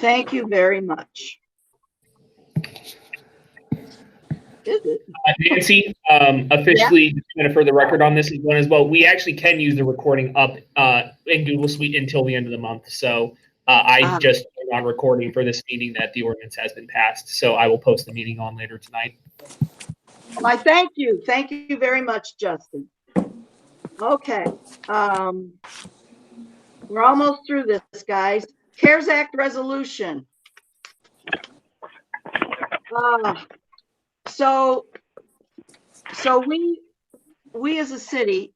Thank you very much. Is it? Nancy, officially, just kind of for the record on this one as well, we actually can use the recording up in Google Suite until the end of the month. So I just put on recording for this meeting that the ordinance has been passed. So I will post the meeting on later tonight. I thank you. Thank you very much, Justin. Okay. We're almost through this, guys. CARES Act resolution. So we as a city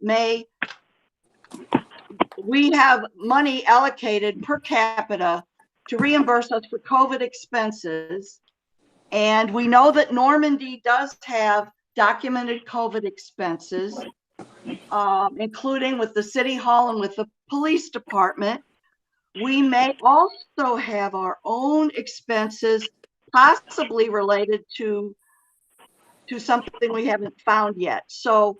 we have money allocated per capita to reimburse us for COVID expenses. And we know that Normandy does have documented COVID expenses, including with the city hall and with the police department. We may also have our own expenses possibly related to something we haven't found yet. So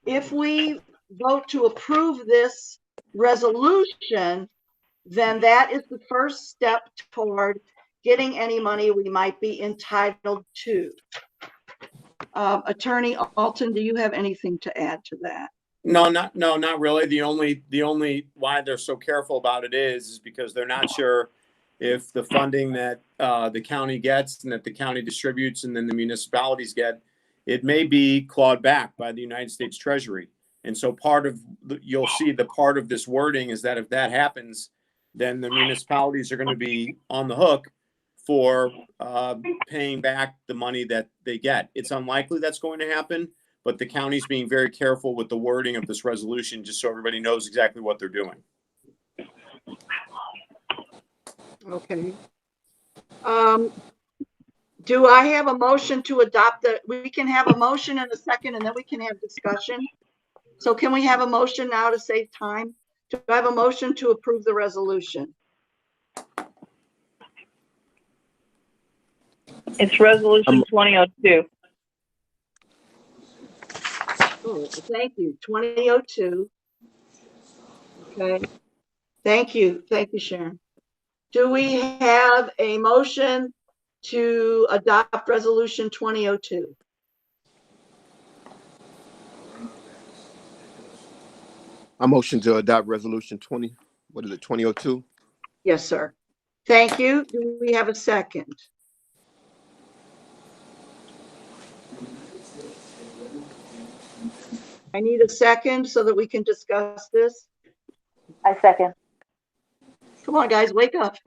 if we vote to approve this resolution, then that is the first step toward getting any money we might be entitled to. Attorney Alton, do you have anything to add to that? No, not really. The only why they're so careful about it is because they're not sure if the funding that the county gets and that the county distributes and then the municipalities get, it may be clawed back by the United States Treasury. And so you'll see the part of this wording is that if that happens, then the municipalities are going to be on the hook for paying back the money that they get. It's unlikely that's going to happen, but the county's being very careful with the wording of this resolution, just so everybody knows exactly what they're doing. Okay. Do I have a motion to adopt we can have a motion in a second and then we can have discussion. So can we have a motion now to save time? Do I have a motion to approve the resolution? It's resolution 2002. Oh, thank you. 2002. Okay. Thank you. Thank you, Sharon. Do we have a motion to adopt resolution 2002? I motion to adopt resolution 2002? Yes, sir. Thank you. Do we have a second? I need a second so that we can discuss this. I second. Come on, guys, wake up.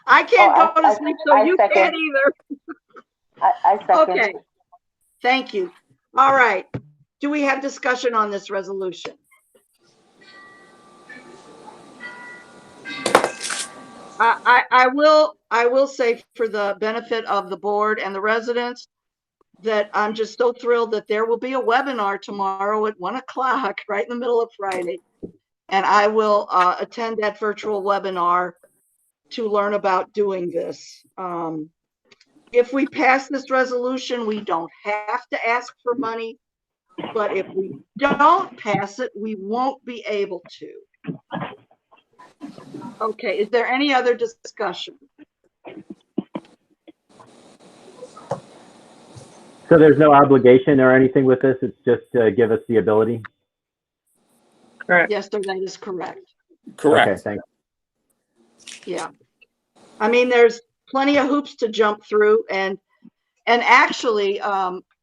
I can't go to sleep, so you can't either. I second. Okay. Thank you. All right. Do we have discussion on this resolution? I will say, for the benefit of the board and the residents, that I'm just so thrilled that there will be a webinar tomorrow at 1 o'clock, right in the middle of Friday. And I will attend that virtual webinar to learn about doing this. If we pass this resolution, we don't have to ask for money, but if we don't pass it, we won't be able to. Okay, is there any other discussion? So there's no obligation or anything with this, it's just to give us the ability? Correct. Yes, sir, that is correct. Correct. Okay, thanks. Yeah. I mean, there's plenty of hoops to jump through, and actually,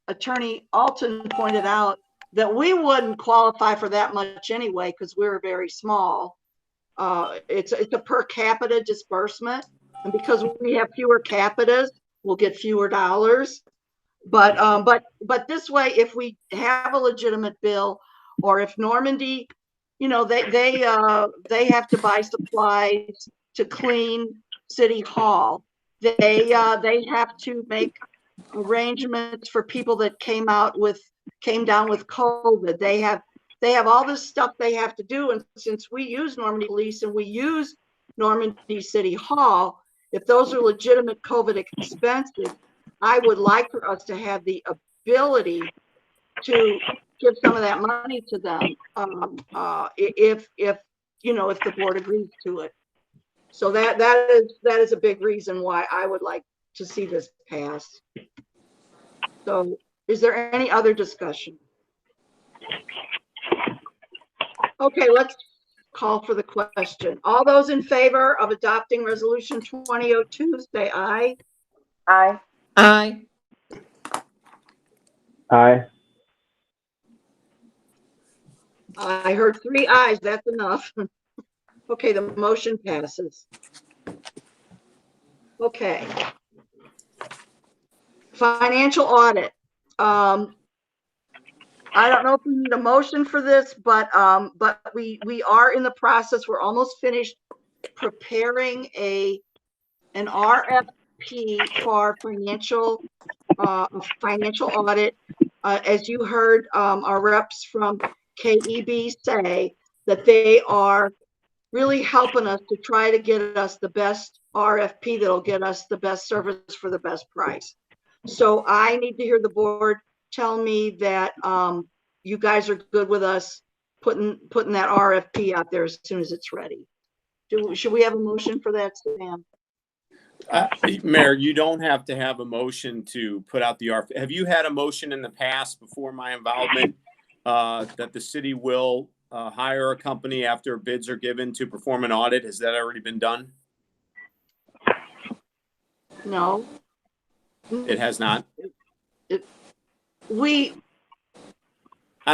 Attorney Alton pointed out that we wouldn't qualify for that much anyway because we're very small. It's a per capita disbursement, and because we have fewer capitas, we'll get fewer dollars. But this way, if we have a legitimate bill, or if Normandy, you know, they have to buy supplies to clean City Hall. They have to make arrangements for people that came down with COVID. They have all this stuff they have to do. And since we use Normandy Police and we use Normandy City Hall, if those are legitimate COVID expenses, I would like for us to have the ability to give some of that money to them, if the board agrees to it. So that is a big reason why I would like to see this pass. So is there any other discussion? Okay, let's call for the question. All those in favor of adopting resolution 2002, say aye. Aye. Aye. Aye. I heard 3 ayes, that's enough. Okay, the motion passes. Okay. Financial audit. I don't know if we need a motion for this, but we are in the process. We're almost finished preparing an RFP for financial audit. As you heard, our reps from KEB say that they are really helping us to try to get us the best RFP that'll get us the best service for the best price. So I need to hear the board tell me that you guys are good with us putting that RFP out there as soon as it's ready. Should we have a motion for that, Sam? Mayor, you don't have to have a motion to put out the RFP. Have you had a motion in the past before my involvement that the city will hire a company after bids are given to perform an audit? Has that already been done? No. It has not. I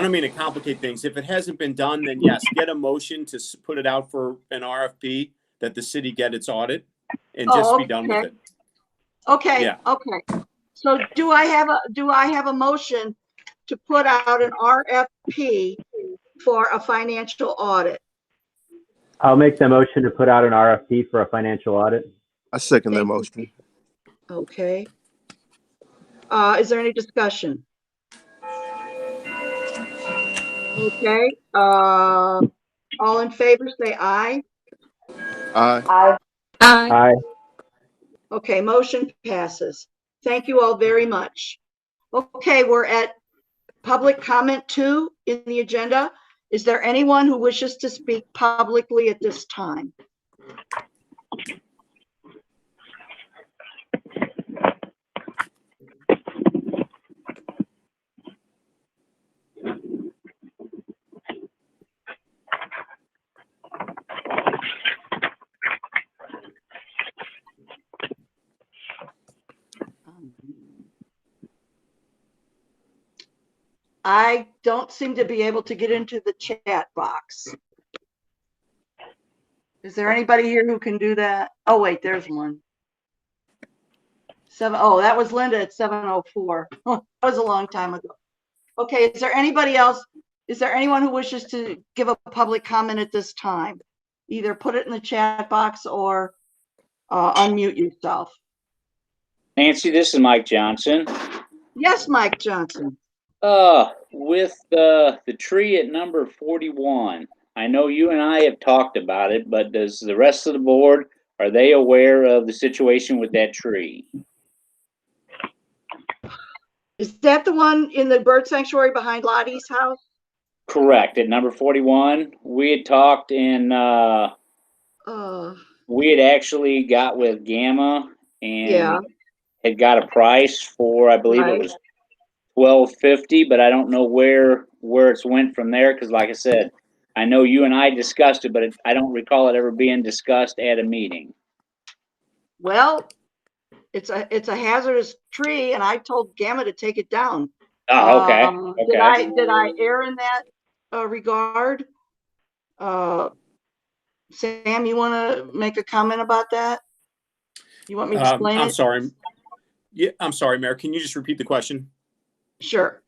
don't mean to complicate things. If it hasn't been done, then yes, get a motion to put it out for an RFP that the city get its audit and just be done with it. Okay. Yeah. Okay. So do I have a motion to put out an RFP for a financial audit? I'll make the motion to put out an RFP for a financial audit. I second that motion. Okay. Is there any discussion? Okay. All in favor, say aye. Aye. Aye. Aye. Aye. Okay, motion passes. Thank you all very much. Okay, we're at public comment 2 in the agenda. Is there anyone who wishes to speak publicly at this time? I don't seem to be able to get into the chat box. Is there anybody here who can do that? Oh, wait, there's one. Oh, that was Linda at 7:04. That was a long time ago. Okay, is there anybody else? Is there anyone who wishes to give a public comment at this time? Either put it in the chat box or unmute yourself. Nancy, this is Mike Johnson. Yes, Mike Johnson. With the tree at number 41, I know you and I have talked about it, but does the rest of the board, are they aware of the situation with that tree? Is that the one in the bird sanctuary behind Lottie's house? Correct. At number 41, we had talked and we had actually got with Gamma and had got a price for, I believe it was $12.50, but I don't know where it's went from there. Cause like I said, I know you and I discussed it, but I don't recall it ever being discussed at a meeting. Well, it's a hazardous tree, and I told Gamma to take it down. Oh, okay. Okay. Did I err in that regard? Sam, you want to make a comment about that? You want me to explain it? I'm sorry. Yeah, I'm sorry, Mayor. Can you just repeat the question? Sure.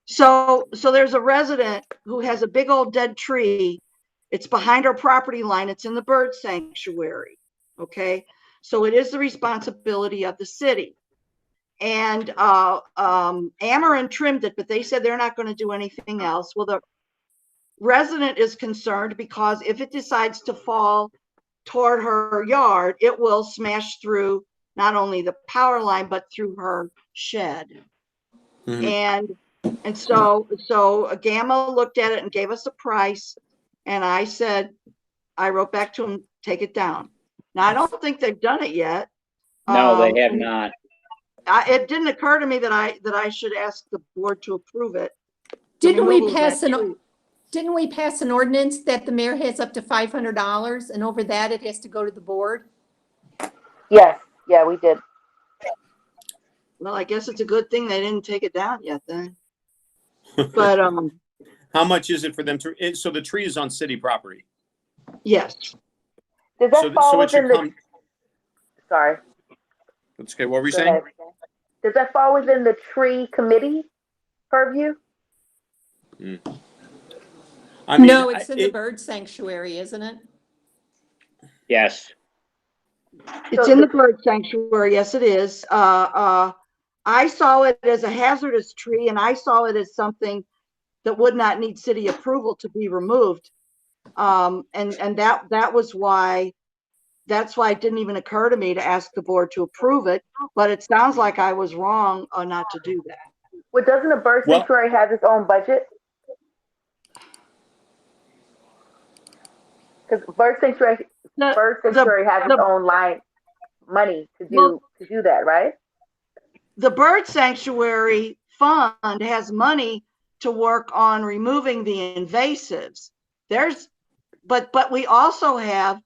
So there's a resident who has a big old dead tree. It's behind our property line. It's in the bird sanctuary. Okay. So it is the responsibility of the city. And Ameren trimmed it, but they said they're not going to do anything else. Well, the resident is concerned because if it decides to fall toward her yard, it will smash through not only the power line, but through her shed. Mm-hmm. And so Gamma looked at it and gave us a price. And I said, I wrote back to him, take it down. Now, I don't think they've done it yet. No, they have and not. It didn't occur to me that I should ask the board to approve it. the Didn't we removal of pass that an, tree. didn't we pass an ordinance that the mayor has up to $500 and over that it has to go to the board? Yes, yeah, we did. Well, I guess it's a good thing they didn't take it down yet then. But How much is it for them to, so the tree is on city property? yes. Does that So, fall so it should within the, come, sorry, that's okay, what were you go saying? ahead. Does that fall within the tree committee purview? I mean, No, it's in the it- bird sanctuary, isn't it? Yes. It's in the bird sanctuary. Yes, it is. I saw it as a hazardous tree, and I saw it as something that would not need city approval to be removed. And that was why. That's why it didn't even occur to me to ask the board to approve it. But it sounds like I was wrong not to do that. Well, doesn't a bird Well- sanctuary have its own budget? Because bird sanctuary has its own line money to do that, right? The bird sanctuary fund has money to work on removing the invasives. But we also have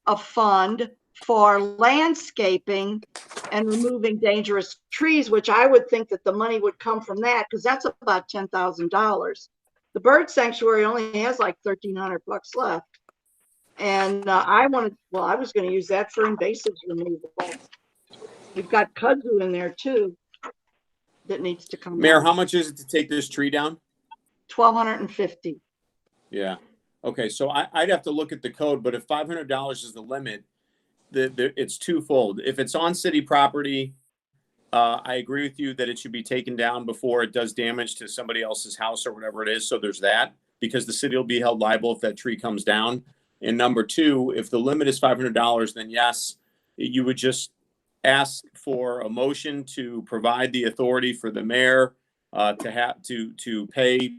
a fund for landscaping and removing dangerous trees, which I would think that the money would come from that, because that's about $10,000. The bird sanctuary only has like $1,300 left. And I was going to use that for invasives removal. We've got kudzu in there too that needs to come Mayor, out. how much is it to take this tree down? $1,250. Yeah. Okay, so I'd have to look at the code, but if $500 is the limit, it's twofold. If it's on city property, I agree with you that it should be taken down before it does damage to somebody else's house or whatever it is. So there's that, because the city will be held liable if that tree comes down. And number two, if the limit is $500, then yes, you would just ask for a motion to provide the authority for the mayor to pay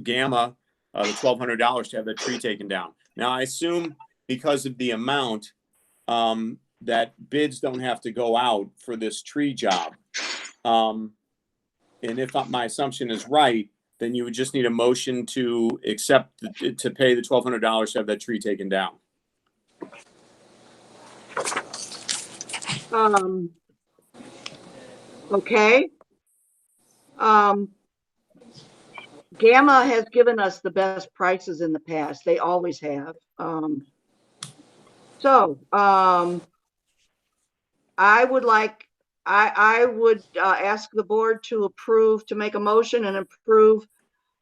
Gamma the $1,200 to have that tree taken down. Now, I assume because of the amount, that bids don't have to go out for this tree job. And if my assumption is right, then you would just need a motion to accept, to pay the $1,200 to have that tree taken down. Okay. Gamma has given us the best prices in the past. They always have. I would ask the board to make a motion and approve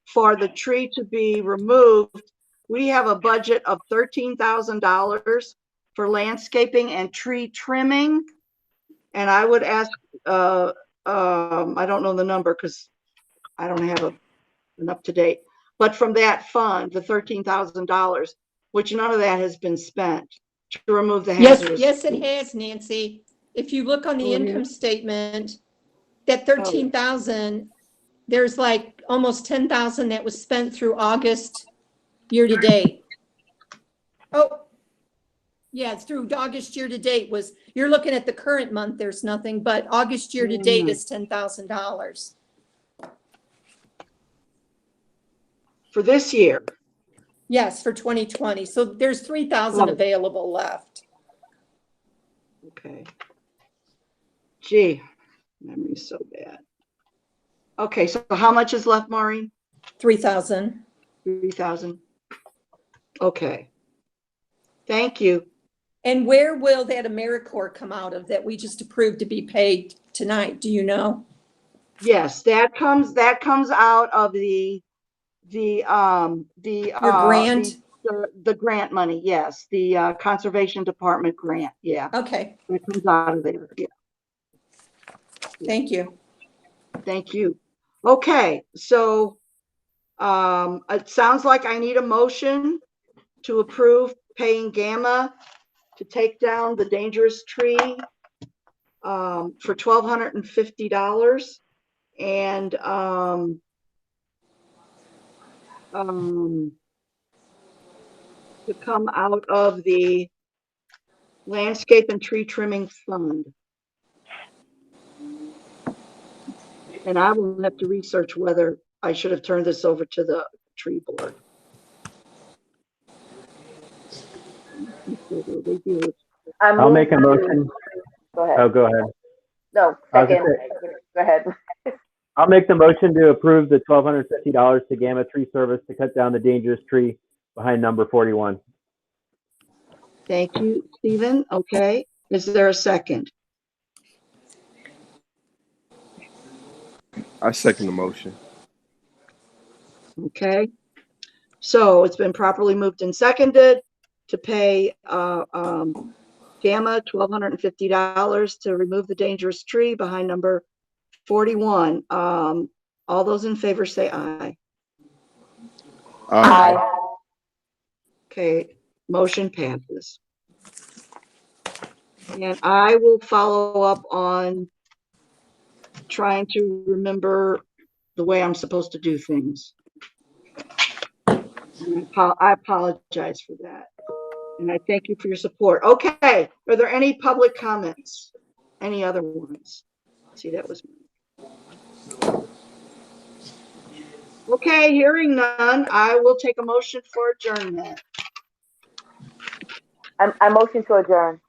for the tree to be removed. We have a budget of $13,000 for landscaping and tree trimming. And I would ask, I don't know the number because I don't have an up-to-date, but from that fund, the $13,000, which none of that has been spent to remove the hazardous. Yes, it has, Nancy. If you look on the income statement, that 13,000, there's like almost 10,000 that was spent through August year to date. Oh, yeah, it's through August year to date you're looking at the current month, there's nothing, but August year to date is $10,000. For this year. Yes, for 2020. So there's 3,000 available left. Okay. Gee, memory's so bad. Okay, so how much is left, Maureen? 3,000. 3,000. Okay. Thank you. And where will that AmeriCorps come out of that we just approved to be paid tonight? Do you know? Yes, that comes out of the grant? The grant money. Yes, the conservation department grant. Yeah. Okay. It comes out of there. Yeah. Thank you. Thank you. Okay, so it sounds like I need a motion to approve paying Gamma to take down the dangerous tree for $1,250 and to come out of the Landscape and Tree Trimming Fund. And I will have to research whether I should have turned this over to the tree board. They do. I'll make a motion. Go ahead. Oh, go ahead. No, I was second. gonna say- Go ahead. I'll make the motion to approve the $1,250 to Gamma Tree Service to cut down the dangerous tree behind number 41. Thank you, Stephen. Okay. Is there a second? I second the motion. Okay. So it's been properly moved and seconded to pay Gamma $1,250 to remove the dangerous tree behind number 41. All those in favor say aye. Aye. Okay, motion passes. And I will follow up on trying to remember the way I'm supposed to do things. And I apologize for that. And I thank you for your support. Okay, are there any public comments? Any other ones? See, that was me. Okay, hearing none, I will take a motion for adjournment. I motion to adjourn.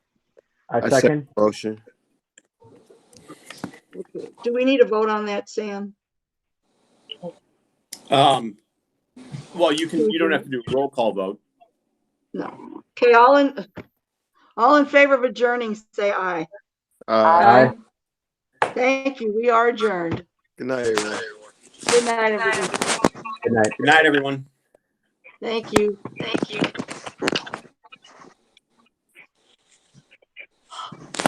I second. the motion. Okay. Do we need a vote on that, Sam? Well, you don't have to do a roll call vote. No. Okay, all in favor of adjourning, say aye. Aye. Thank you. We are adjourned. Good night, everyone. Good night, everybody. Good night. Good night, everyone. Thank you.